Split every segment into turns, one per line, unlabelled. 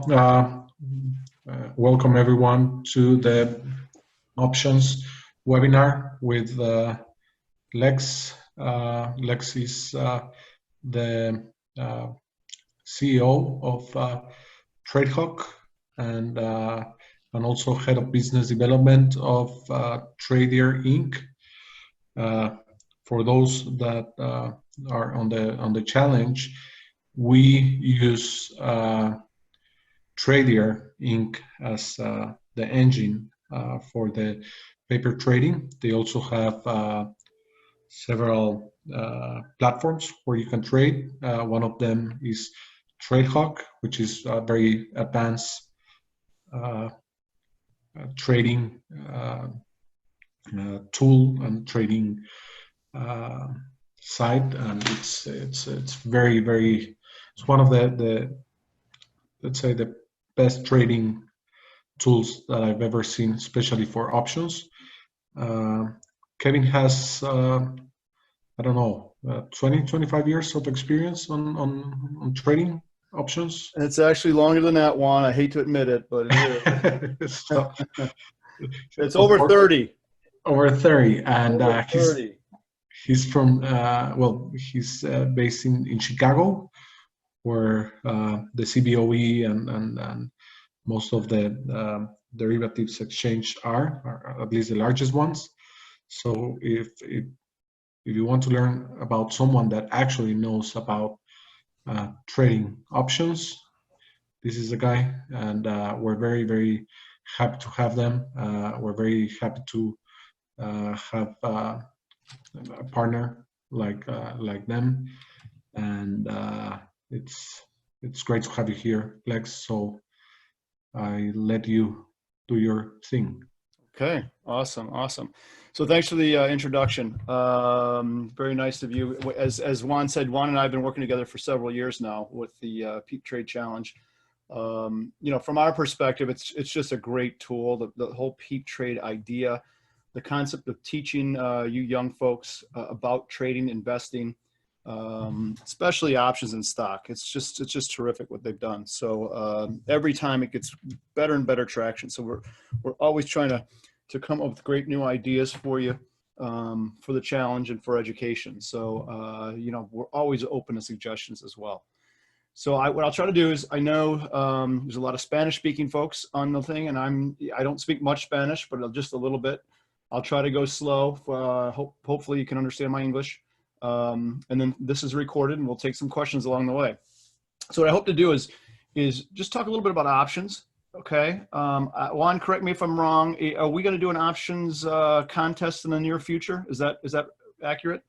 Welcome everyone to the options webinar with Lex. Lex is the CEO of TradeHawk and also head of business development of Tradier Inc. For those that are on the challenge, we use Tradier Inc. as the engine for the paper trading. They also have several platforms where you can trade. One of them is TradeHawk, which is a very advanced trading tool and trading site, and it's very, very, it's one of the let's say the best trading tools that I've ever seen, especially for options. Kevin has I don't know 20-25 years of experience on trading options.
It's actually longer than that, Juan. I hate to admit it, but it is.
So,
it's over 30.
Over 30, and
over 30.
He's from well, he's based in Chicago, where the CBOE and most of the derivatives exchange are at least the largest ones. So if you want to learn about someone that actually knows about trading options, this is the guy, and we're very, very happy to have them. We're very happy to have a partner like them, and it's great to have you here, Lex. So I let you do your thing.
Okay, awesome. So thanks for the introduction. Very nice of you. As Juan said, Juan and I have been working together for several years now with the Peeptrade Challenge. You know, from our perspective, it's just a great tool. The whole Peeptrade idea, the concept of teaching you young folks about trading, investing, especially options in stock. It's just terrific what they've done. So every time it gets better and better traction. So we're always trying to come up with great new ideas for you for the challenge and for education. So you know, we're always open to suggestions as well. So what I'll try to do is, I know there's a lot of Spanish speaking folks on the thing, and I don't speak much Spanish, but just a little bit. I'll try to go slow. Hopefully you can understand my English. And then this is recorded and we'll take some questions along the way. So what I hope to do is just talk a little bit about options. Okay. Juan, correct me if I'm wrong. Are we going to do an options contest in the near future? Is that accurate?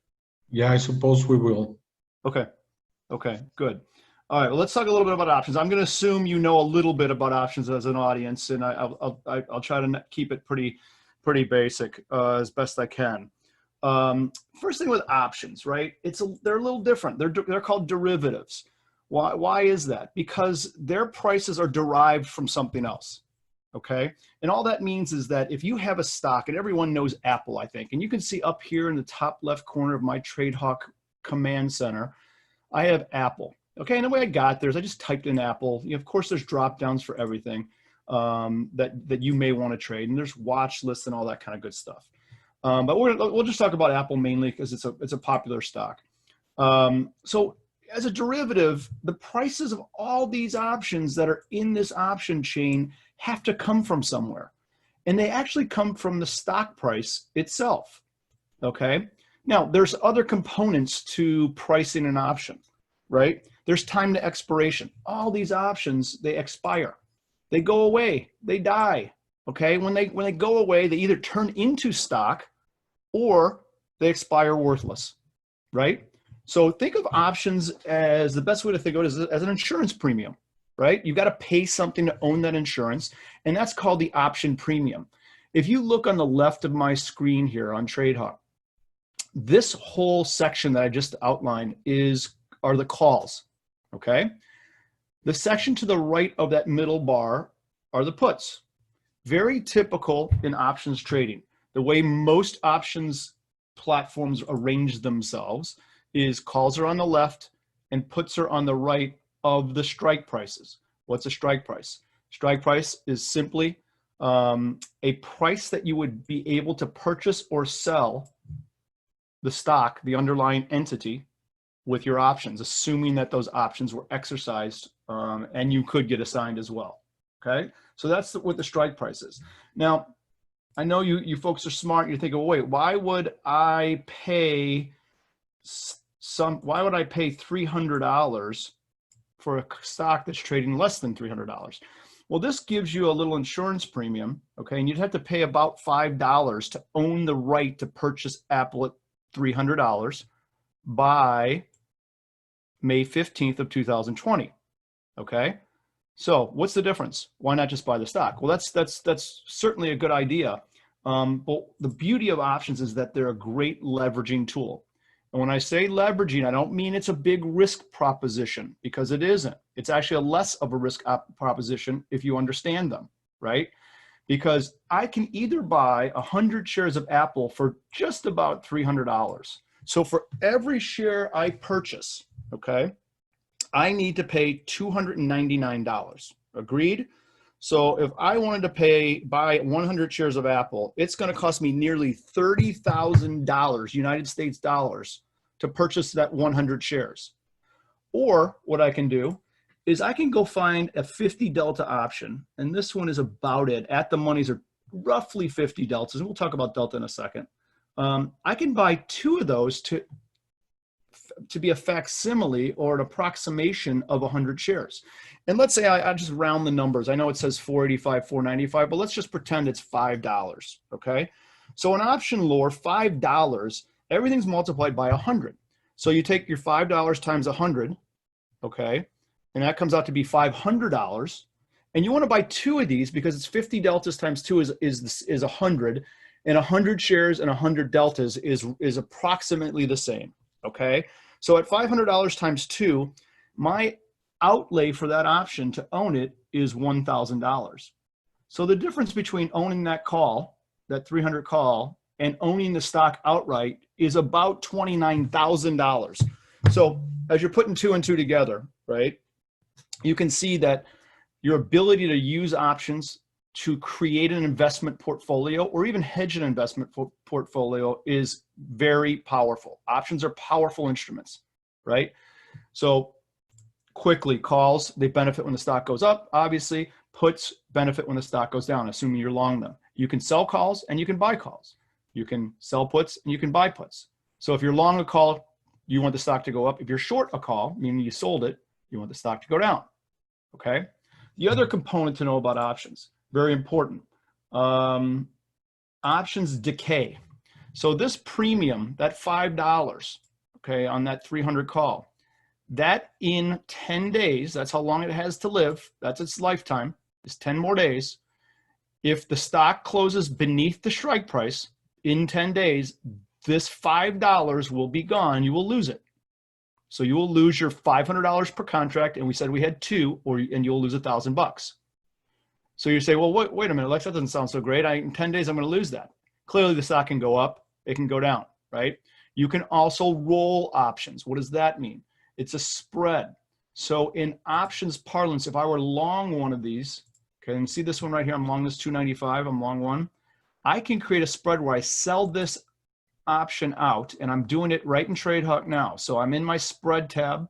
Yeah, I suppose we will.
Okay. Okay, good. All right. Well, let's talk a little bit about options. I'm going to assume you know a little bit about options as an audience, and I'll try to keep it pretty basic as best I can. First thing with options, right? They're a little different. They're called derivatives. Why is that? Because their prices are derived from something else. Okay. And all that means is that if you have a stock, and everyone knows Apple, I think, and you can see up here in the top left corner of my TradeHawk command center, I have Apple. Okay. And the way I got there is I just typed in Apple. Of course, there's drop downs for everything that you may want to trade, and there's watch lists and all that kind of good stuff. But we'll just talk about Apple mainly because it's a popular stock. So as a derivative, the prices of all these options that are in this option chain have to come from somewhere, and they actually come from the stock price itself. Okay. Now there's other components to pricing an option, right? There's time to expiration. All these options, they expire, they go away, they die. Okay. When they go away, they either turn into stock or they expire worthless, right? So think of options as, the best way to think of it is as an insurance premium, right? You've got to pay something to own that insurance, and that's called the option premium. If you look on the left of my screen here on TradeHawk, this whole section that I just outlined are the calls, okay? The section to the right of that middle bar are the puts. Very typical in options trading. The way most options platforms arrange themselves is calls are on the left and puts are on the right of the strike prices. What's a strike price? Strike price is simply a price that you would be able to purchase or sell the stock, the underlying entity, with your options, assuming that those options were exercised, and you could get assigned as well. Okay, so that's what the strike price is. Now, I know you folks are smart. You're thinking, well, wait, why would I pay $300 for a stock that's trading less than $300? Well, this gives you a little insurance premium, okay? And you'd have to pay about $5 to own the right to purchase Apple at $300 by May 15th of 2020, okay? So what's the difference? Why not just buy the stock? Well, that's certainly a good idea. But the beauty of options is that they're a great leveraging tool. And when I say leveraging, I don't mean it's a big risk proposition, because it isn't. It's actually a less of a risk proposition if you understand them, right? Because I can either buy 100 shares of Apple for just about $300. So for every share I purchase, okay, I need to pay $299. Agreed? So if I wanted to buy 100 shares of Apple, it's going to cost me nearly $30,000 United States dollars to purchase that 100 shares. Or what I can do is I can go find a 50 delta option, and this one is about it. At the monies are roughly 50 deltas, and we'll talk about delta in a second. I can buy 2 of those to be a facsimile or an approximation of 100 shares. And let's say I just round the numbers. I know it says 485, 495, but let's just pretend it's $5, okay? So in option lore, $5, everything's multiplied by 100. So you take your $5 times 100, okay? And that comes out to be $500. And you want to buy 2 of these because it's 50 deltas times 2 is 100. And 100 shares and 100 deltas is approximately the same, okay? So at $500 times 2, my outlay for that option to own it is $1,000. So the difference between owning that call, that 300 call, and owning the stock outright is about $29,000. So as you're putting 2 and 2 together, right, you can see that your ability to use options to create an investment portfolio or even hedge an investment portfolio is very powerful. Options are powerful instruments, right? So quickly, calls, they benefit when the stock goes up. Obviously, puts benefit when the stock goes down, assuming you're long them. You can sell calls and you can buy calls. You can sell puts and you can buy puts. So if you're long a call, you want the stock to go up. If you're short a call, meaning you sold it, you want the stock to go down, okay? The other component to know about options, very important, options decay. So this premium, that $5, okay, on that 300 call, that in 10 days, that's how long it has to live, that's its lifetime, is 10 more days. If the stock closes beneath the strike price in 10 days, this $5 will be gone, you will lose it. So you will lose your $500 per contract, and we said we had 2, and you'll lose $1,000. So you say, well, wait a minute, Lex, that doesn't sound so great. In 10 days, I'm going to lose that. Clearly, the stock can go up, it can go down, right? You can also roll options. What does that mean? It's a spread. So in options parlance, if I were long one of these, okay, and see this one right here, I'm long this 295, I'm long one. I can create a spread where I sell this option out, and I'm doing it right in TradeHawk now. So I'm in my spread tab.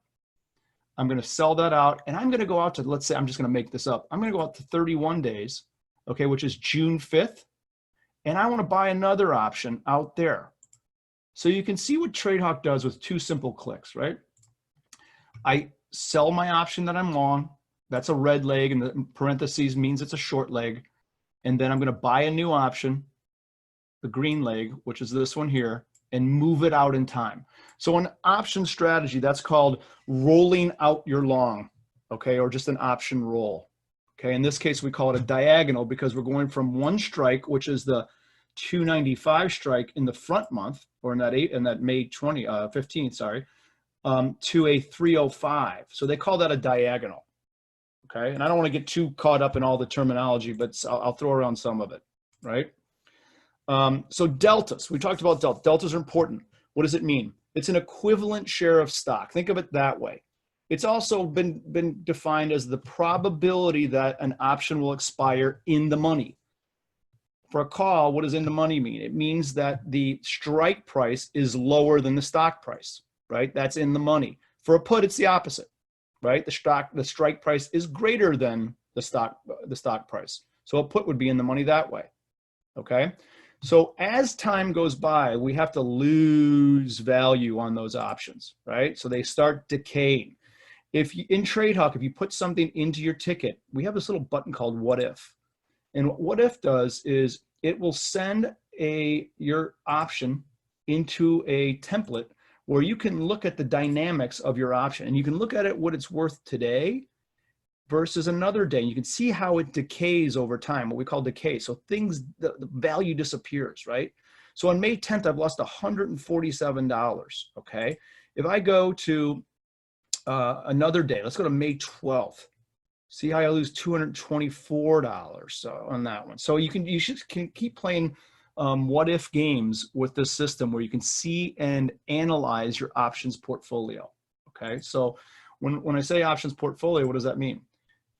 I'm going to sell that out, and I'm going to go out to, let's say, I'm just going to make this up. I'm going to go out to 31 days, okay, which is June 5th, and I want to buy another option out there. So you can see what TradeHawk does with 2 simple clicks, right? I sell my option that I'm long. That's a red leg, and the parentheses means it's a short leg. And then I'm going to buy a new option, the green leg, which is this one here, and move it out in time. So an option strategy, that's called rolling out your long, okay, or just an option roll. Okay, in this case, we call it a diagonal because we're going from one strike, which is the 295 strike in the front month, or in that May 15th, sorry, to a 305. So they call that a diagonal. Okay, and I don't want to get too caught up in all the terminology, but I'll throw around some of it, right? So deltas, we talked about deltas. Deltas are important. What does it mean? It's an equivalent share of stock. Think of it that way. It's also been defined as the probability that an option will expire in the money. For a call, what does in the money mean? It means that the strike price is lower than the stock price, right? That's in the money. For a put, it's the opposite, right? The strike price is greater than the stock price. So a put would be in the money that way, okay? So as time goes by, we have to lose value on those options, right? So they start decaying. If you, in TradeHawk, if you put something into your ticket, we have this little button called What If. And what What If does is it will send your option into a template where you can look at the dynamics of your option, and you can look at it what it's worth today versus another day. You can see how it decays over time, what we call decay. So things, the value disappears, right? So on May 10th, I've lost $147, okay? If I go to another day, let's go to May 12th. See how I lose $224 on that one. So you can keep playing what if games with this system where you can see and analyze your options portfolio. Okay, so when I say options portfolio, what does that mean?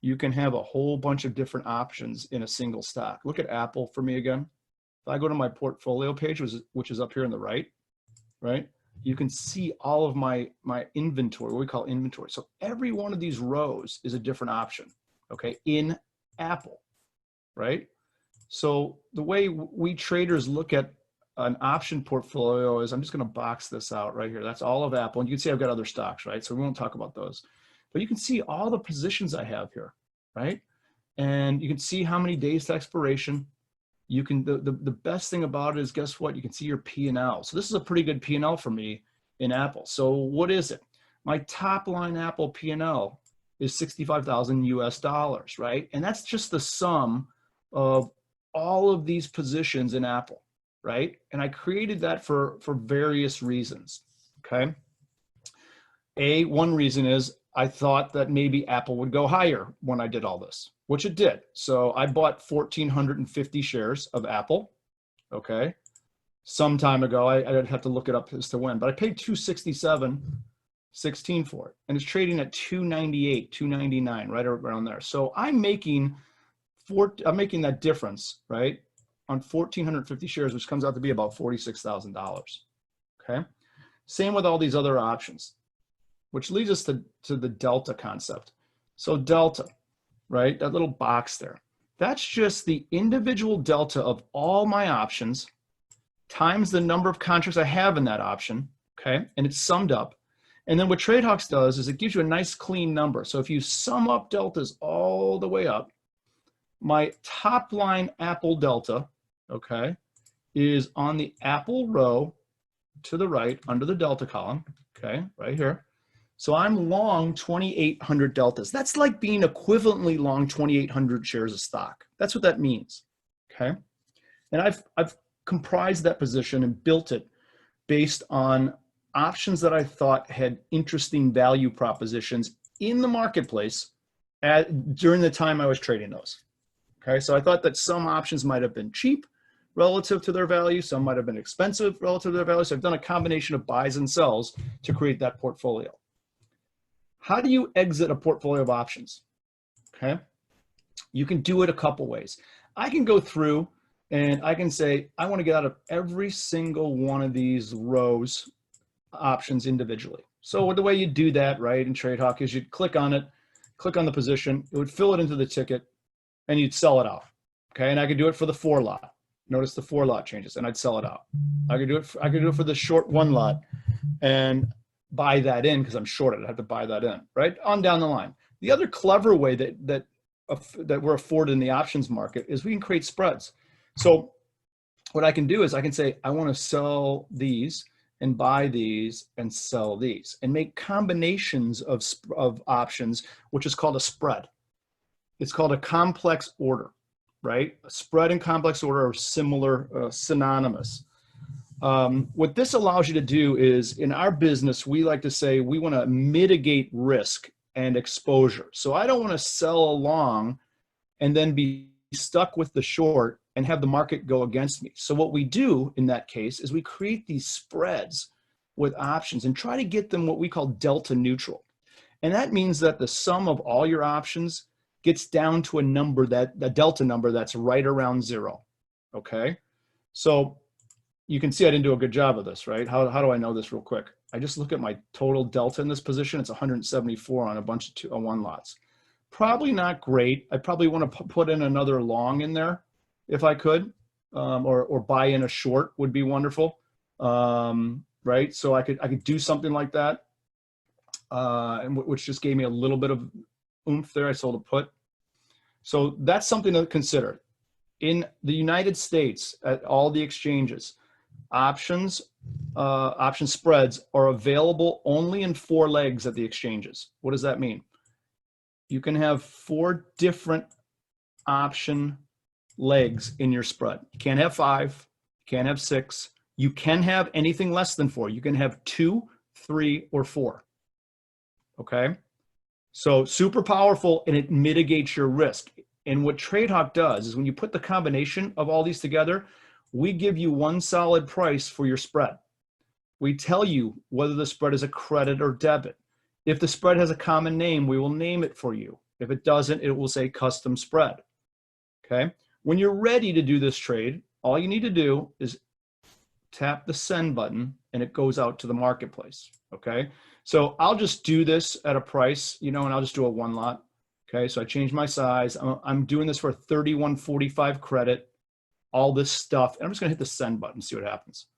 You can have a whole bunch of different options in a single stock. Look at Apple for me again. If I go to my portfolio page, which is up here on the right, you can see all of my inventory, what we call inventory. So every one of these rows is a different option, okay, in Apple, right? So the way we traders look at an option portfolio is, I'm just gonna box this out right here. That's all of Apple. And you can see I've got other stocks, right? So we won't talk about those. But you can see all the positions I have here, right? And you can see how many days to expiration. You can, the best thing about it is, guess what? You can see your P&L. So this is a pretty good P&L for me in Apple. So what is it? My top line Apple P&L is $65,000 US, right? And that's just the sum of all of these positions in Apple, right? And I created that for various reasons, okay? One reason is I thought that maybe Apple would go higher when I did all this, which it did. So I bought 1,450 shares of Apple, okay? Some time ago, I'd have to look it up as to when, but I paid $267.16 for it. And it's trading at $298, $299, right around there. So I'm making that difference, right, on 1,450 shares, which comes out to be about $46,000, okay? Same with all these other options, which leads us to the delta concept. So delta, right, that little box there, that's just the individual delta of all my options times the number of contracts I have in that option, okay, and it's summed up. And then what TradeHawk does is it gives you a nice clean number. So if you sum up deltas all the way up, my top line Apple delta, okay, is on the Apple row to the right under the delta column, okay, right here. So I'm long 2,800 deltas. That's like being equivalently long 2,800 shares of stock. That's what that means, okay? And I've comprised that position and built it based on options that I thought had interesting value propositions in the marketplace during the time I was trading those, okay? So I thought that some options might have been cheap relative to their value, some might have been expensive relative to their value. So I've done a combination of buys and sells to create that portfolio. How do you exit a portfolio of options? Okay, you can do it a couple ways. I can go through and I can say, I want to get out of every single one of these rows options individually. So the way you do that, right, in TradeHawk is you'd click on it, click on the position, it would fill it into the ticket, and you'd sell it out. Okay, and I could do it for the 4 lot. Notice the 4 lot changes, and I'd sell it out. I could do it for the short 1 lot, and buy that in because I'm shorted. I have to buy that in, right? On down the line. The other clever way that we're afforded in the options market is we can create spreads. So what I can do is I can say, I want to sell these and buy these and sell these and make combinations of options, which is called a spread. It's called a complex order, right? A spread and complex order are similar, synonymous. What this allows you to do is, in our business, we like to say we want to mitigate risk and exposure. So I don't want to sell along and then be stuck with the short and have the market go against me. So what we do in that case is we create these spreads with options and try to get them what we call delta neutral. And that means that the sum of all your options gets down to a number the delta number that's right around 0. Okay. So you can see I didn't do a good job of this, right? How do I know this real quick? I just look at my total delta in this position. It's 174 on a bunch of 2-on-1 lots. Probably not great. I probably want to put in another long in there if I could, or buy in a short would be wonderful, right? So I could do something like that, which just gave me a little bit of oomph there. I sold a put. So that's something to consider. In the United States, at all the exchanges, option spreads are available only in 4 legs at the exchanges. What does that mean? You can have 4 different option legs in your spread. You can't have 5, you can't have 6. You can have anything less than 4. You can have 2, 3, or 4. Okay? So super powerful, and it mitigates your risk. And what TradeHawk does is when you put the combination of all these together, we give you one solid price for your spread. We tell you whether the spread is a credit or debit. If the spread has a common name, we will name it for you. If it doesn't, it will say custom spread. Okay? When you're ready to do this trade, all you need to do is tap the send button and it goes out to the marketplace. Okay? So I'll just do this at a price, and I'll just do a 1 lot. Okay, so I changed my size. I'm doing this for 31.45 credit, all this stuff. And I'm just gonna hit the send button, see what happens.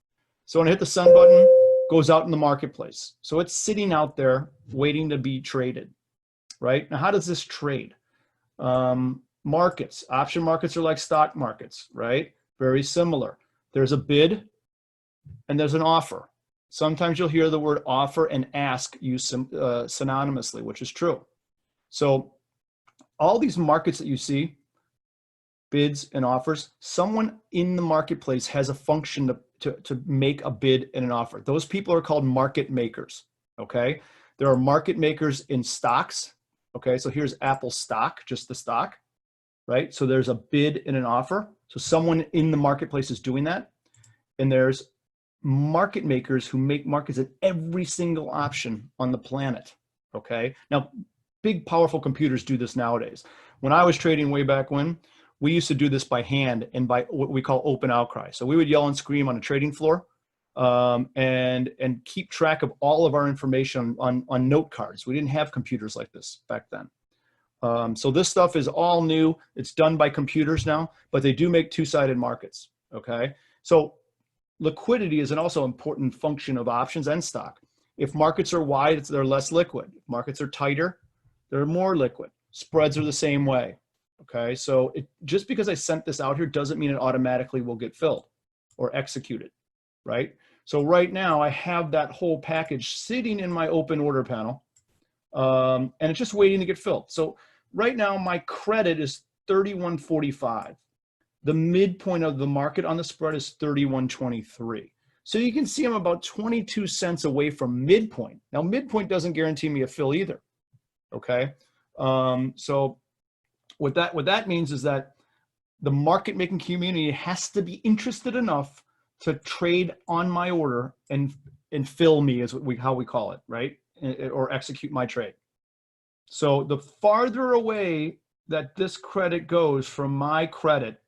So when I hit the send button, goes out in the marketplace. So it's sitting out there waiting to be traded, right? Now, how does this trade? Markets, option markets are like stock markets, right? Very similar. There's a bid and there's an offer. Sometimes you'll hear the word offer and ask used synonymously, which is true. So all these markets that you see, bids and offers, someone in the marketplace has a function to make a bid and an offer. Those people are called market makers, okay? There are market makers in stocks, okay? So here's Apple stock, just the stock, right? So there's a bid and an offer. So someone in the marketplace is doing that. And there's market makers who make markets at every single option on the planet, okay? Now, big, powerful computers do this nowadays. When I was trading way back when, we used to do this by hand and by what we call open outcry. So we would yell and scream on a trading floor and keep track of all of our information on note cards. We didn't have computers like this back then. So this stuff is all new. It's done by computers now, but they do make two-sided markets, okay? So liquidity is an also important function of options and stock. If markets are wide, they're less liquid. If markets are tighter, they're more liquid. Spreads are the same way, okay? So just because I sent this out here doesn't mean it automatically will get filled or executed, right? So right now I have that whole package sitting in my open order panel and it's just waiting to get filled. So right now my credit is 31.45. The midpoint of the market on the spread is 31.23. So you can see I'm about 22 cents away from midpoint. Now midpoint doesn't guarantee me a fill either. Okay, so what that means is that the market making community has to be interested enough to trade on my order and fill me, is how we call it, right? Or execute my trade. So the farther away that this credit goes from my credit,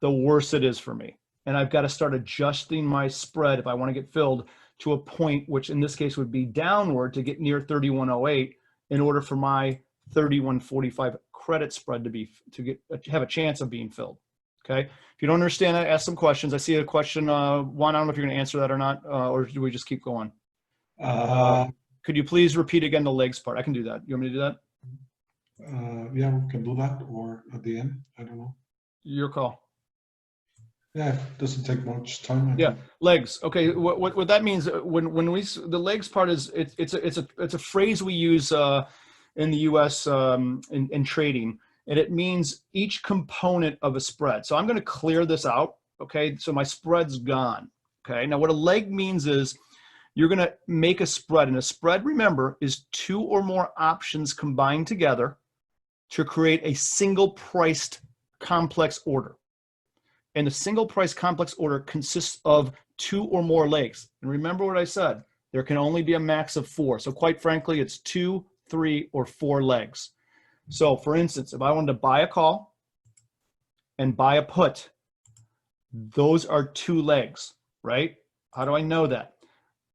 the worse it is for me. And I've got to start adjusting my spread if I want to get filled to a point, which in this case would be downward to get near 31.08. in order for my 31.45 credit spread to have a chance of being filled. Okay. If you don't understand that, ask some questions. I see a question. Juan, I don't know if you're going to answer that or not, or do we just keep going? Could you please repeat again the legs part? I can do that. You want me to do that?
Yeah, we can do that, or at the end. I don't know.
Your call.
Yeah, it doesn't take much time.
Yeah, legs. Okay, what that means when the legs part is it's a phrase we use in the U.S. In trading, and it means each component of a spread. So I'm going to clear this out. Okay, so my spread's gone. Okay, now what a leg means is you're going to make a spread, and a spread, remember, is 2 or more options combined together to create a single priced complex order. And the single price complex order consists of 2 or more legs. And remember what I said, there can only be a max of 4. So quite frankly, it's 2, 3, or 4 legs. So for instance, if I wanted to buy a call and buy a put, those are 2 legs, right? How do I know that?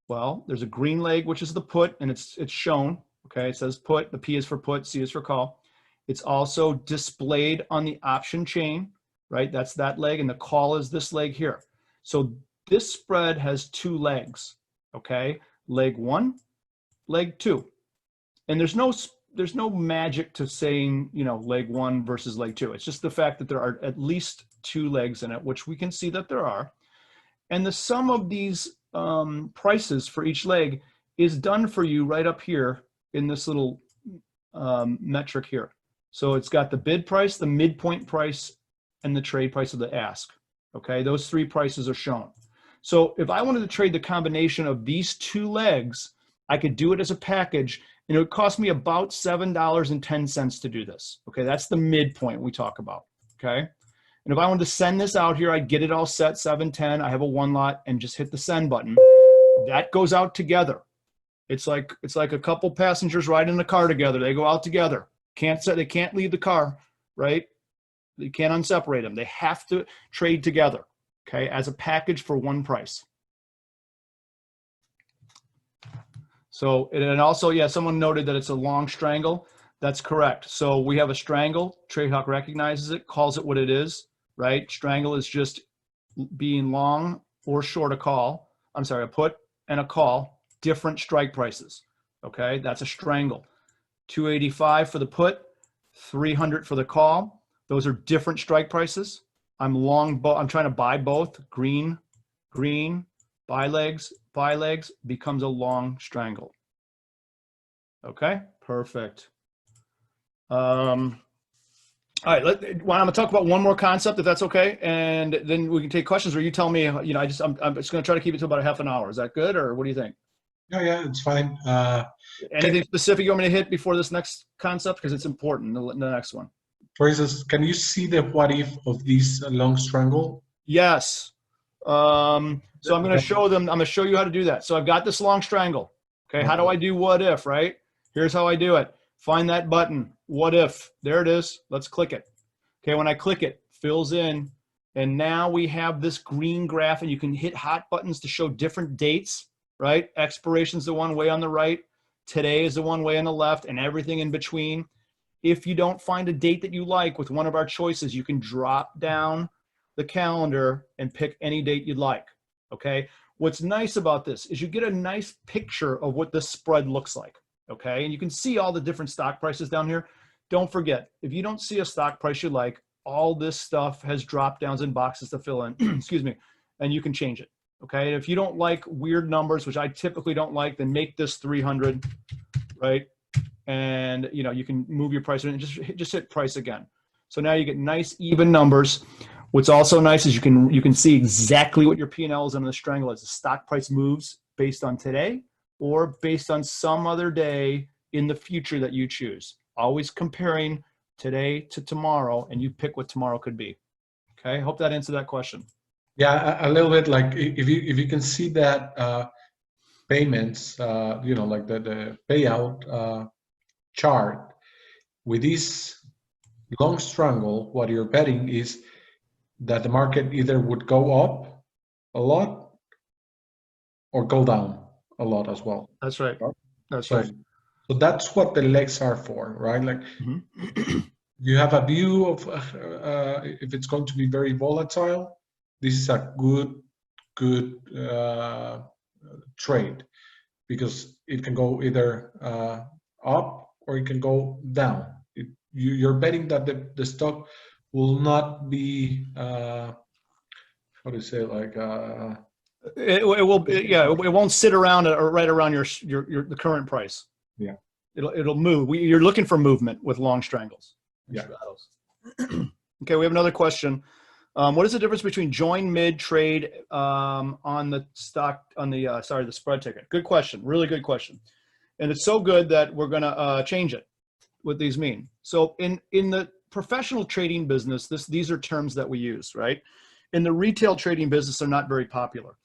Well, there's a green leg, which is the put, and it's shown, okay? It says put, the P is for put, C is for call. It's also displayed on the option chain, right? That's that leg, and the call is this leg here. So this spread has 2 legs, okay? Leg 1, leg 2. And there's no magic to saying, you know, leg 1 versus leg 2. It's just the fact that there are at least 2 legs in it, which we can see that there are. And the sum of these prices for each leg is done for you right up here in this little metric here. So it's got the bid price, the midpoint price, and the trade price of the ask. Okay, those 3 prices are shown. So if I wanted to trade the combination of these 2 legs, I could do it as a package, and it would cost me about $7.10 to do this. Okay, that's the midpoint we talk about. Okay, and if I wanted to send this out here, I'd get it all set, 710. I have a 1 lot, and just hit the send button. That goes out together. It's like a couple passengers riding in the car together. They go out together. They can't leave the car, right? You can't unseparate them. They have to trade together, okay, as a package for 1 price. So, and also, yeah, someone noted that it's a long strangle. That's correct. So we have a strangle. TradeHawk recognizes it, calls it what it is, right? Strangle is just being long or short a call. I'm sorry, a put and a call, different strike prices, okay? That's a strangle. 285 for the put, 300 for the call. Those are different strike prices. I'm trying to buy both. Green, buy legs, becomes a long strangle. Okay, perfect. All right, I'm gonna talk about one more concept, if that's okay, and then we can take questions, or you tell me, you know, I'm just gonna try to keep it to about a half an hour. Is that good, or what do you think?
Yeah, it's fine.
Anything specific you want me to hit before this next concept? Because it's important, the next one.
For instance, can you see the what if of this long strangle?
Yes. So I'm going to show them. I'm going to show you how to do that. So I've got this long strangle. Okay. How do I do what if, right? Here's how I do it. Find that button. What if? There it is. Let's click it. Okay. When I click it, fills in. And now we have this green graph, and you can hit hot buttons to show different dates, right? Expiration's the one way on the right. Today is the one way on the left, and everything in between. If you don't find a date that you like with one of our choices, you can drop down the calendar and pick any date you'd like, okay? What's nice about this is you get a nice picture of what this spread looks like, okay? And you can see all the different stock prices down here. Don't forget, if you don't see a stock price you like, all this stuff has drop downs and boxes to fill in, excuse me, and you can change it, okay? And if you don't like weird numbers, which I typically don't like, then make this 300, right? And you know, you can move your price and just hit price again. So now you get nice even numbers. What's also nice is you can see exactly what your P&L is on the strangle as the stock price moves based on today or based on some other day in the future that you choose. Always comparing today to tomorrow, and you pick what tomorrow could be. Okay, hope that answered that question.
Yeah, a little bit. Like if you can see that payments, you know, like the payout chart with this long strangle, what you're betting is that the market either would go up a lot or go down a lot as well.
That's right. That's
so,
right.
So that's what the legs are for, right? Like you have a view of if it's going to be very volatile. This is a good trade because it can go either up or it can go down. You're betting that the stock will not be how do you say, like
it won't sit around or right around the current price.
Yeah,
it'll move. You're looking for movement with long strangles.
Yeah.
Okay, we have another question. What is the difference between join mid trade on the stock on the the spread ticket? Good question, really good question, and it's so good that we're gonna change it. What these mean? So in the professional trading business, these are terms that we use, right? In the retail trading business, they're not very popular.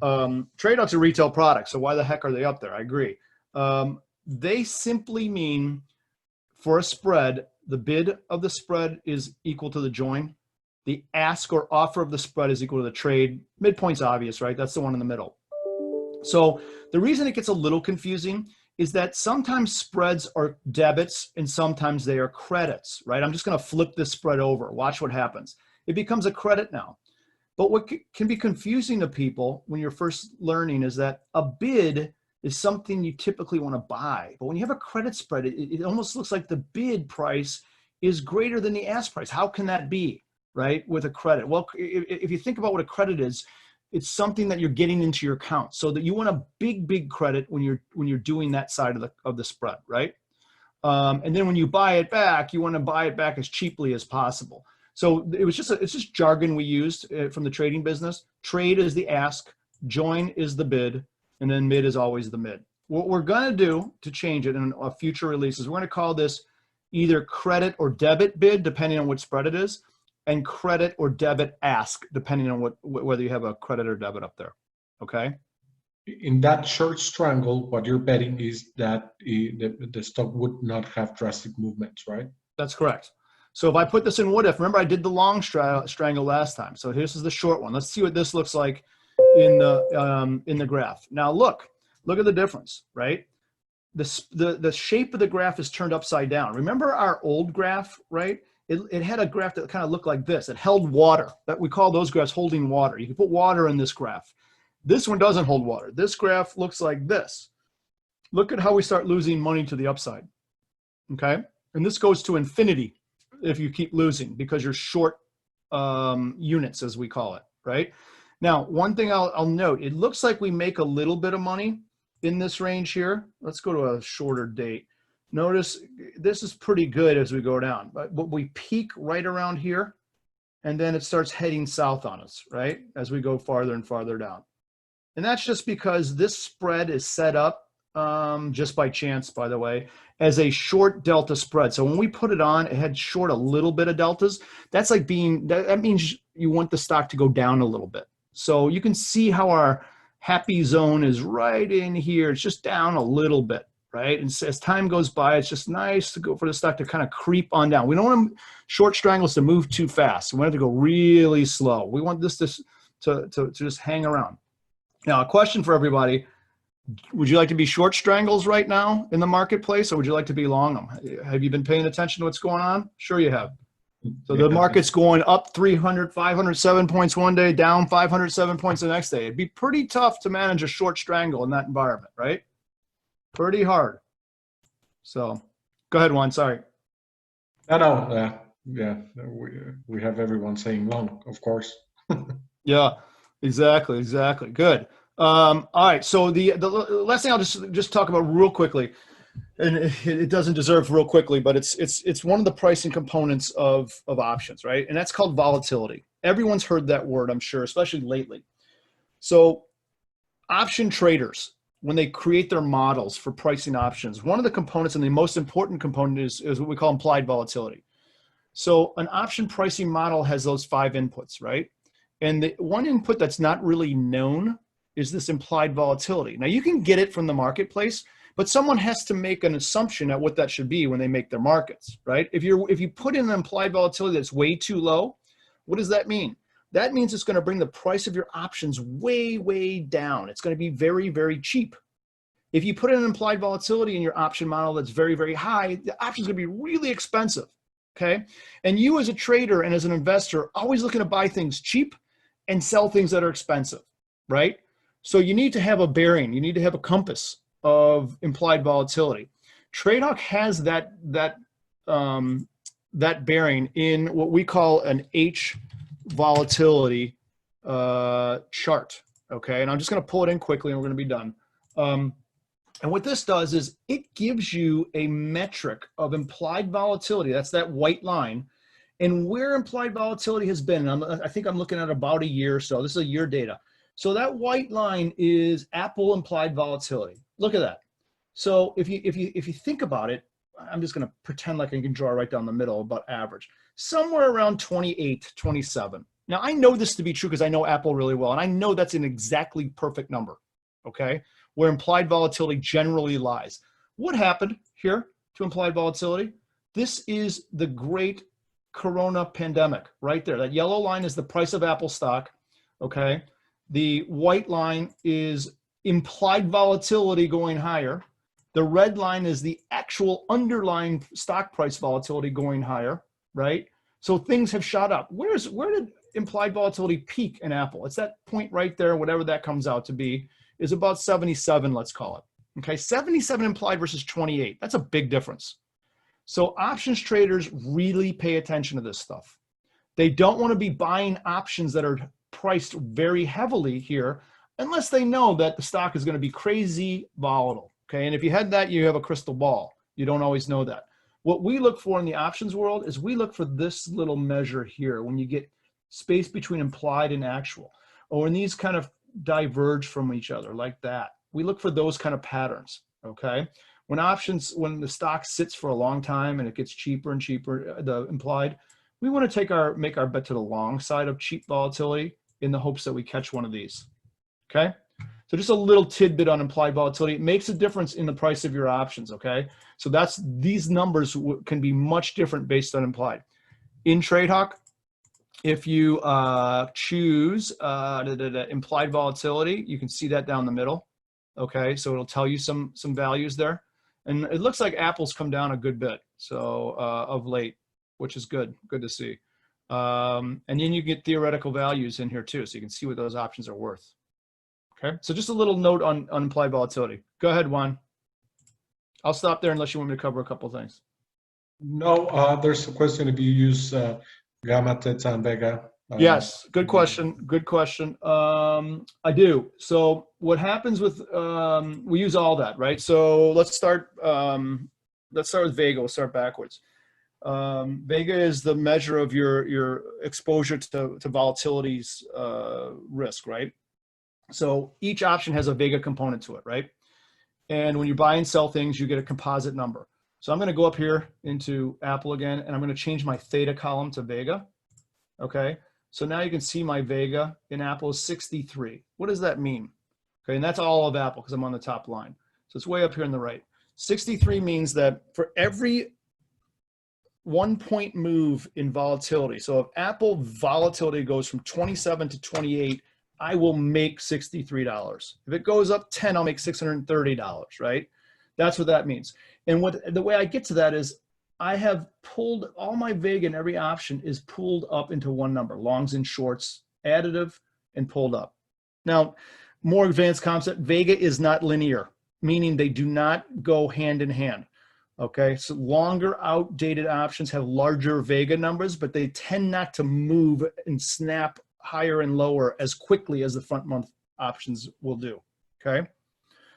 TradeOut's a retail product, so why the heck are they up there? I agree. they simply mean for a spread, the bid of the spread is equal to the join. The ask or offer of the spread is equal to the trade. Midpoint's obvious, right? That's the one in the middle. So the reason it gets a little confusing is that sometimes spreads are debits and sometimes they are credits, right? I'm just going to flip this spread over. Watch what happens. It becomes a credit now. But what can be confusing to people when you're first learning is that a bid is something you typically want to buy. But when you have a credit spread, it almost looks like the bid price is greater than the ask price. How can that be, right, with a credit? Well, if you think about what a credit is, it's something that you're getting into your account, so that you want a big credit when you're doing that side of the spread, right? And then when you buy it back, you want to buy it back as cheaply as possible. So it's just jargon we used from the trading business. Trade is the ask, join is the bid, and then mid is always the mid. What we're going to do to change it in a future release is we're going to call this either credit or debit bid, depending on what spread it is, and credit or debit ask, depending on whether you have a credit or debit up there. Okay.
In that short strangle, what you're betting is that the stock would not have drastic movements, right?
That's correct. So if I put this in what if, remember I did the long strangle last time. So this is the short one. Let's see what this looks like in the graph. Now look at the difference, right? The shape of the graph is turned upside down. Remember our old graph, right? It had a graph that kind of looked like this. It held water. That we call those graphs holding water. You can put water in this graph. This one doesn't hold water. This graph looks like this. Look at how we start losing money to the upside. Okay, and this goes to infinity if you keep losing because you're short units, as we call it, right? Now, one thing I'll note, it looks like we make a little bit of money in this range here. Let's go to a shorter date. Notice this is pretty good as we go down, but we peak right around here, and then it starts heading south on us, right, as we go farther and farther down. And that's just because this spread is set up just by chance, by the way, as a short delta spread. So when we put it on, it had short a little bit of deltas. That's like that means you want the stock to go down a little bit. So you can see how our happy zone is right in here. It's just down a little bit, right? And as time goes by, it's just nice to go for the stock to kind of creep on down. We don't want short strangles to move too fast. We want it to go really slow. We want this to just hang around. Now, a question for everybody. Would you like to be short strangles right now in the marketplace, or would you like to be long them? Have you been paying attention to what's going on? Sure you have. So the market's going up 300, 507 points one day, down 507 points the next day. It'd be pretty tough to manage a short strangle in that environment, right? Pretty hard. So go ahead, Juan, sorry.
No, yeah, we have everyone saying long, of course.
Yeah, exactly. Good. All right, so the last thing I'll just talk about real quickly, and it doesn't deserve real quickly, but it's one of the pricing components of options, right? And that's called volatility. Everyone's heard that word, I'm sure, especially lately. So option traders, when they create their models for pricing options, one of the components, and the most important component, is what we call implied volatility. So an option pricing model has those 5 inputs, right? And the one input that's not really known is this implied volatility. Now you can get it from the marketplace, but someone has to make an assumption at what that should be when they make their markets, right? If you put in an implied volatility that's way too low, what does that mean? That means it's going to bring the price of your options way down. It's going to be very cheap. If you put in an implied volatility in your option model that's very high, the option is going to be really expensive, okay? And you as a trader and as an investor are always looking to buy things cheap and sell things that are expensive, right? So you need to have a bearing. You need to have a compass of implied volatility. TradeHawk has that bearing in what we call an H volatility chart. Okay, and I'm just going to pull it in quickly, and we're going to be done. And what this does is it gives you a metric of implied volatility. That's that white line, and where implied volatility has been. I think I'm looking at about a year or so. This is a year data. So that white line is Apple implied volatility. Look at that. So if you think about it, I'm just going to pretend like I can draw right down the middle about average, somewhere around 28, 27. Now I know this to be true because I know Apple really well, and I know that's an exactly perfect number, okay, where implied volatility generally lies. What happened here to implied volatility? This is the great Corona pandemic right there. That yellow line is the price of Apple stock, okay? The white line is implied volatility going higher. The red line is the actual underlying stock price volatility going higher, right? So things have shot up. Where did implied volatility peak in Apple? It's that point right there, whatever that comes out to be, is about 77, let's call it. Okay, 77 implied versus 28. That's a big difference. So options traders really pay attention to this stuff. They don't want to be buying options that are priced very heavily here unless they know that the stock is going to be crazy volatile. Okay, and if you had that, you have a crystal ball. You don't always know that. What we look for in the options world is we look for this little measure here when you get space between implied and actual, or when these kind of diverge from each other like that. We look for those kind of patterns, okay? When the stock sits for a long time and it gets cheaper and cheaper, the implied, we want to make our bet to the long side of cheap volatility in the hopes that we catch one of these, okay? So just a little tidbit on implied volatility. It makes a difference in the price of your options, okay? So these numbers can be much different based on implied. In TradeHawk, if you choose implied volatility, you can see that down the middle, okay? So it'll tell you some values there. And it looks like Apple's come down a good bit, so of late, which is good to see. And then you get theoretical values in here too, so you can see what those options are worth. Okay, so just a little note on implied volatility. Go ahead, Juan. I'll stop there unless you want me to cover a couple of things.
No, there's a question if you use Gamma, Theta, and Vega.
Yes, good question. Good question. I do. So what happens with we use all that, right? So let's start with Vega. We'll start backwards. Vega is the measure of your exposure to volatility's risk, right? So each option has a Vega component to it, right? And when you buy and sell things, you get a composite number. So I'm going to go up here into Apple again, and I'm going to change my Theta column to Vega. Okay, so now you can see my Vega in Apple is 63. What does that mean? Okay, and that's all of Apple because I'm on the top line. So it's way up here on the right. 63 means that for every 1 point move in volatility, so if Apple volatility goes from 27 to 28, I will make $63. If it goes up 10, I'll make $630, right? That's what that means. And the way I get to that is I have pulled all my Vega and every option is pulled up into one number, longs and shorts, additive and pulled up. Now, more advanced concept, Vega is not linear, meaning they do not go hand in hand. Okay, so longer outdated options have larger Vega numbers, but they tend not to move and snap higher and lower as quickly as the front month options will do. Okay,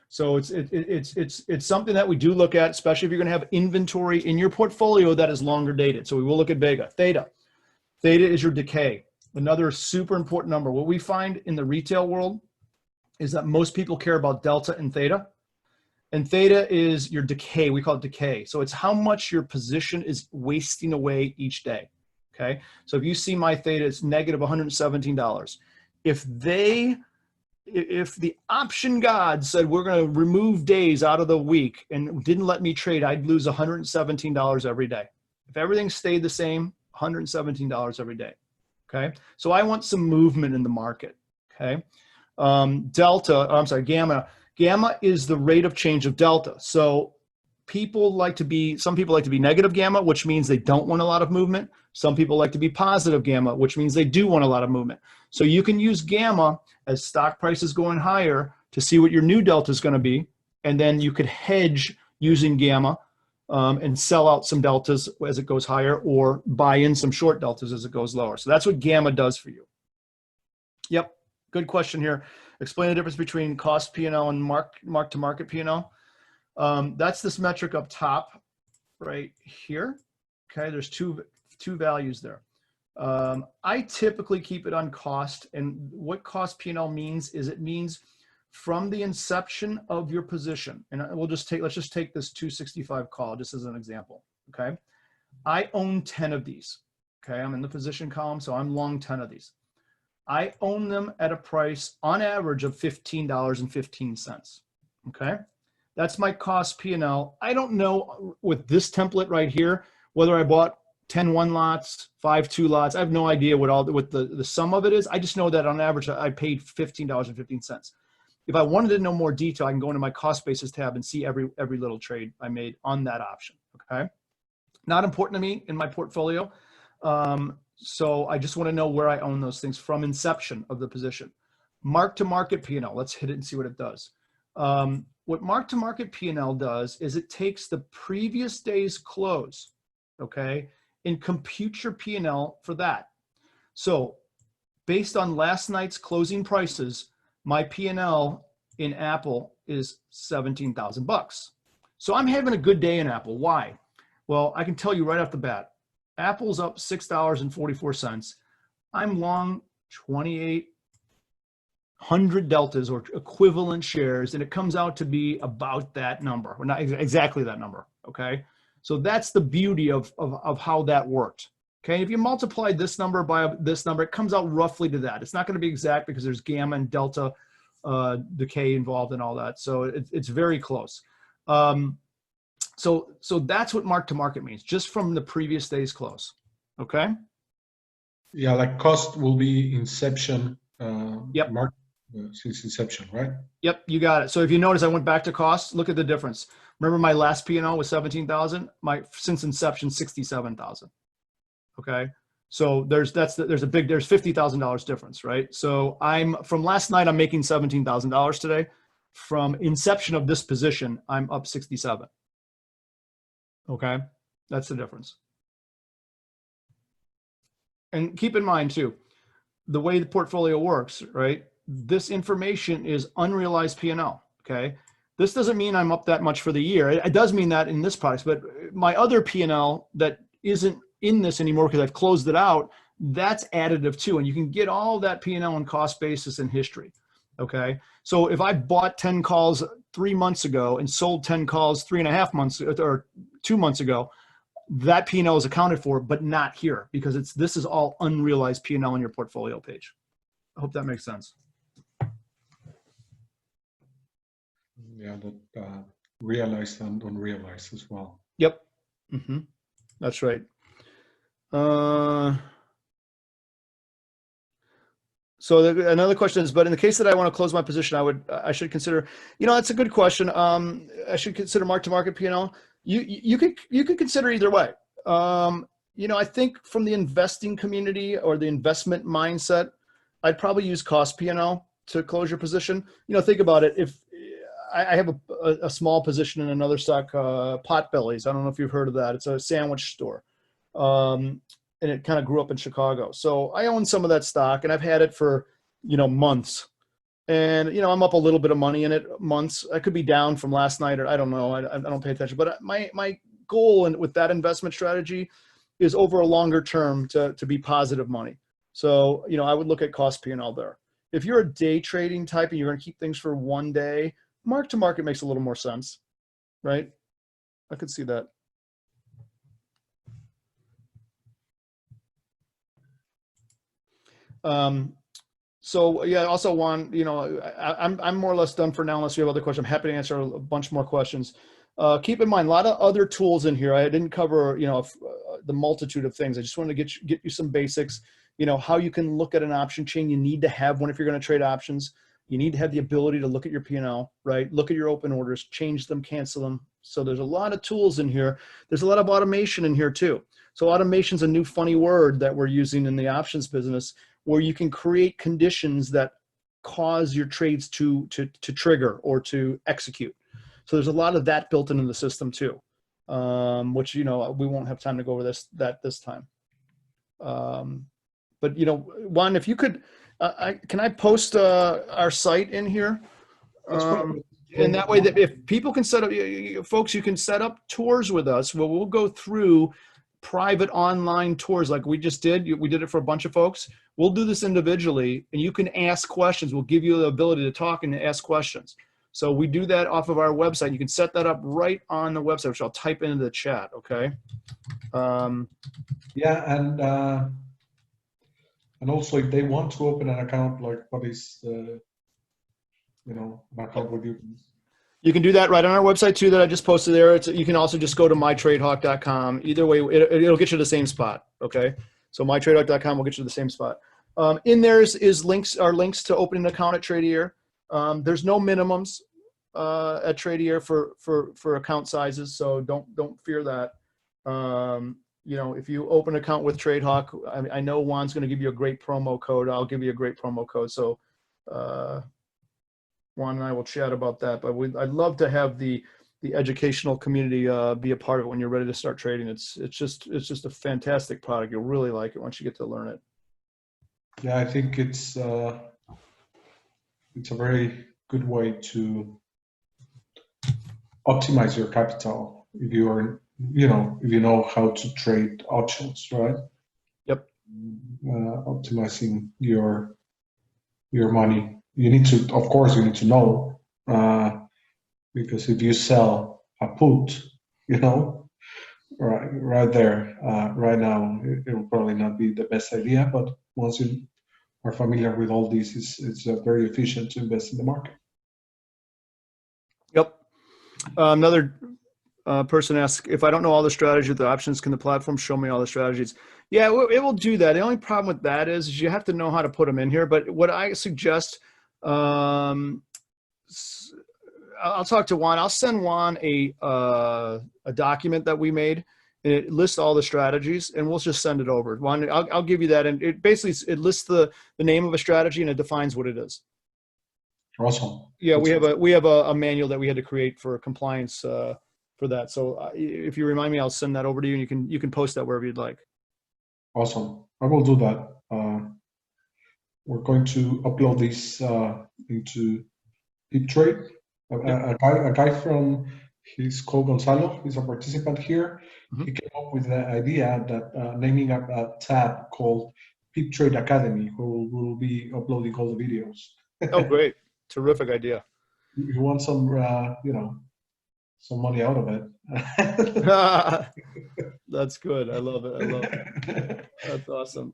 so it's something that we do look at, especially if you're going to have inventory in your portfolio that is longer dated. So we will look at Vega. Theta is your decay, another super important number. What we find in the retail world is that most people care about delta and theta. And theta is your decay. We call it decay. So it's how much your position is wasting away each day. Okay. So if you see my theta, it's negative $117. If the option god said we're going to remove days out of the week and didn't let me trade, I'd lose $117 every day. If everything stayed the same, $117 every day. Okay. So I want some movement in the market. Okay. Gamma. Gamma is the rate of change of delta. So some people like to be negative gamma, which means they don't want a lot of movement. Some people like to be positive gamma, which means they do want a lot of movement. So you can use gamma as stock prices going higher to see what your new delta is going to be. And then you could hedge using gamma and sell out some deltas as it goes higher or buy in some short deltas as it goes lower. So that's what gamma does for you. Yep, good question here. Explain the difference between cost P&L and mark-to-market P&L. That's this metric up top right here. Okay, there's two values there. I typically keep it on cost, and what cost P&L means is it means from the inception of your position. And let's just take this 265 call just as an example. Okay, I own 10 of these. Okay, I'm in the position column, so I'm long 10 of these. I own them at a price on average of $15.15. Okay, That's my cost P&L. I don't know with this template right here, whether I bought 10 one lots, 5 2 lots. I have no idea what the sum of it is. I just know that on average, I paid $15.15. If I wanted to know more detail, I can go into my cost basis tab and see every little trade I made on that option, okay? Not important to me in my portfolio. So I just want to know where I own those things from inception of the position. Mark to market P&L, let's hit it and see what it does. What mark to market P&L does is it takes the previous day's close, okay, and computes your P&L for that. So based on last night's closing prices, my P&L in Apple is 17,000 bucks. So I'm having a good day in Apple. Why? Well, I can tell you right off the bat, Apple's up $6.44. I'm long 2,800 deltas or equivalent shares, and it comes out to be about that number, or not exactly that number, okay? So that's the beauty of how that worked. Okay, if you multiply this number by this number, it comes out roughly to that. It's not going to be exact because there's gamma and delta decay involved and all that. So it's very close. So that's what mark to market means, just from the previous day's close. Okay.
Yeah, like cost will be inception.
Yep.
Mark since inception, right?
Yep, you got it. So if you notice, I went back to cost. Look at the difference. Remember, my last P&L was 17,000. My since inception 67,000. Okay, so there's $50,000 difference, right? So from last night I'm making $17,000 today. From inception of this position, I'm up 67. Okay, that's the difference. And keep in mind too, the way the portfolio works, right? This information is unrealized P&L. Okay, this doesn't mean I'm up that much for the year. It does mean that in this product, but my other P&L that isn't in this anymore because I've closed it out, that's additive too. And you can get all that P&L and cost basis and history. Okay. So if I bought 10 calls 3 months ago and sold 10 calls 3.5 months or 2 months ago, that P&L is accounted for, but not here because this is all unrealized P&L on your portfolio page. I hope that makes sense.
Yeah, that realized and unrealized as well.
Yep. Mm-hmm. That's right. So another question is, but in the case that I want to close my position, I should consider, that's a good question. I should consider mark to market P&L. You could consider either way. I think from the investing community or the investment mindset, I'd probably use cost P&L to close your position. Think about it. If I have a small position in another stock, Potbellies. I don't know if you've heard of that. It's a sandwich store. And it kind of grew up in Chicago. So I own some of that stock and I've had it for, months. And, I'm up a little bit of money in it months. I could be down from last night or I don't know. I don't pay attention. But my goal with that investment strategy is over a longer term to be positive money. So, I would look at cost P&L there. If you're a day trading type and you're going to keep things for one day, mark to market makes a little more sense, right? I could see that. So yeah, also Juan, I'm more or less done for now unless you have other questions. I'm happy to answer a bunch more questions. Keep in mind, a lot of other tools in here. I didn't cover, the multitude of things. I just wanted to get you some basics, how you can look at an option chain. You need to have one if you're going to trade options. You need to have the ability to look at your P&L, right? Look at your open orders, change them, cancel them. So there's a lot of tools in here. There's a lot of automation in here too. So automation is a new funny word that we're using in the options business, where you can create conditions that cause your trades to trigger or to execute. So there's a lot of that built into the system too, which, we won't have time to go over this time. But, Juan, if you could, can I post our site in here? And that way that if people can set up, folks, you can set up tours with us. Well, we'll go through private online tours like we just did. We did it for a bunch of folks. We'll do this individually and you can ask questions. We'll give you the ability to talk and to ask questions. So we do that off of our website. You can set that up right on the website, which I'll type into the chat. Okay.
Yeah. And also if they want to open an account, like what is an account with you?
You can do that right on our website too that I just posted there. You can also just go to mytradehawk.com. Either way, it'll get you to the same spot. Okay. So mytradehawk.com will get you to the same spot. In there is links to opening an account at Tradier. There's no minimums at Tradier for account sizes, so don't fear that. If you open an account with TradeHawk, I know Juan's going to give you a great promo code. I'll give you a great promo code. So Juan and I will chat about that. But I'd love to have the educational community be a part of it when you're ready to start trading. It's just a fantastic product. You'll really like it once you get to learn it.
Yeah, I think it's a very good way to optimize your capital if you are, if you know how to trade options, right?
Yep.
Optimizing your money. You need to know, because if you sell a put, right there, right now, it will probably not be the best idea, but once you are familiar with all this, it's very efficient to invest in the market.
Yep. Another person asks, if I don't know all the strategies, the options, can the platform show me all the strategies? Yeah, it will do that. The only problem with that is you have to know how to put them in here. But what I suggest, I'll talk to Juan. I'll send Juan a document that we made, and it lists all the strategies, and we'll just send it over. Juan, I'll give you that, and it basically lists the name of a strategy and it defines what it is.
Awesome.
Yeah, we have a manual that we had to create for compliance for that. So if you remind me, I'll send that over to you, and you can post that wherever you'd like.
Awesome. I will do that. We're going to upload this into Peeptrade. A guy from, he's called Gonzalo. He's a participant here. Mm-hmm. He came up with the idea that naming a tab called Peeptrade Academy, who will be uploading all the videos.
Oh, great. Terrific idea.
You want some, some money out of it.
That's good. I love it. That's awesome.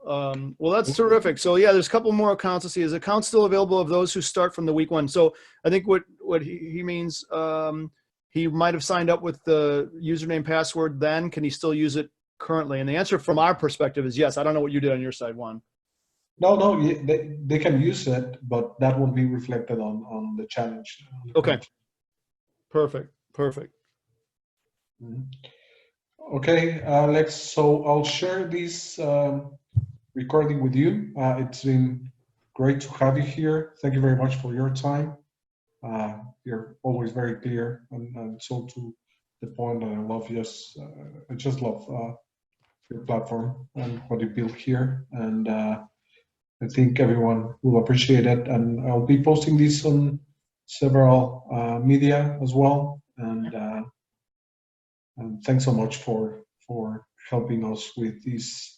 Well, that's terrific. So yeah, there's a couple more accounts to see. Is account still available of those who start from the week one? So I think what he means, he might have signed up with the username password then. Can he still use it currently? And the answer from our perspective is yes. I don't know what you did on your side, Juan.
No, they can use it, but that won't be reflected on the challenge.
Okay. Perfect.
Mm-hmm. Okay, Alex, so I'll share this recording with you. It's been great to have you here. Thank you very much for your time. You're always very clear and so to the point. I just love your platform and what you built here. And I think everyone will appreciate it. And I'll be posting this on several media as well. And thanks so much for helping us with these,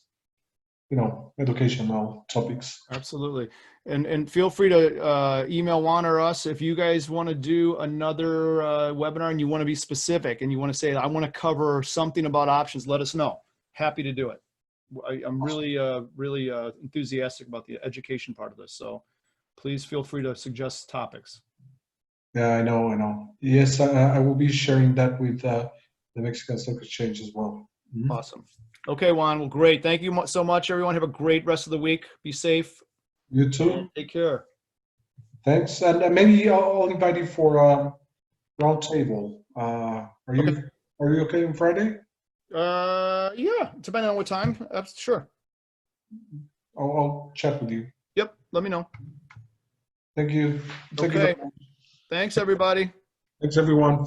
educational topics.
Absolutely. And feel free to email Juan or us if you guys want to do another webinar and you want to be specific and you want to say, I want to cover something about options, let us know. Happy to do it. I'm really enthusiastic about the education part of this. So please feel free to suggest topics.
Yeah, I know. Yes, I will be sharing that with the Mexican Stock Exchange as well. Mm-hmm.
Awesome. Okay, Juan. Well, great. Thank you so much, everyone. Have a great rest of the week. Be safe.
You too.
Take care.
Thanks. And maybe I'll invite you for a round table. Are you okay on Friday?
Yeah, depending on what time. Sure.
I'll chat with you.
Yep. Let me know.
Thank you.
Okay. Thanks, everybody.
Thanks, everyone.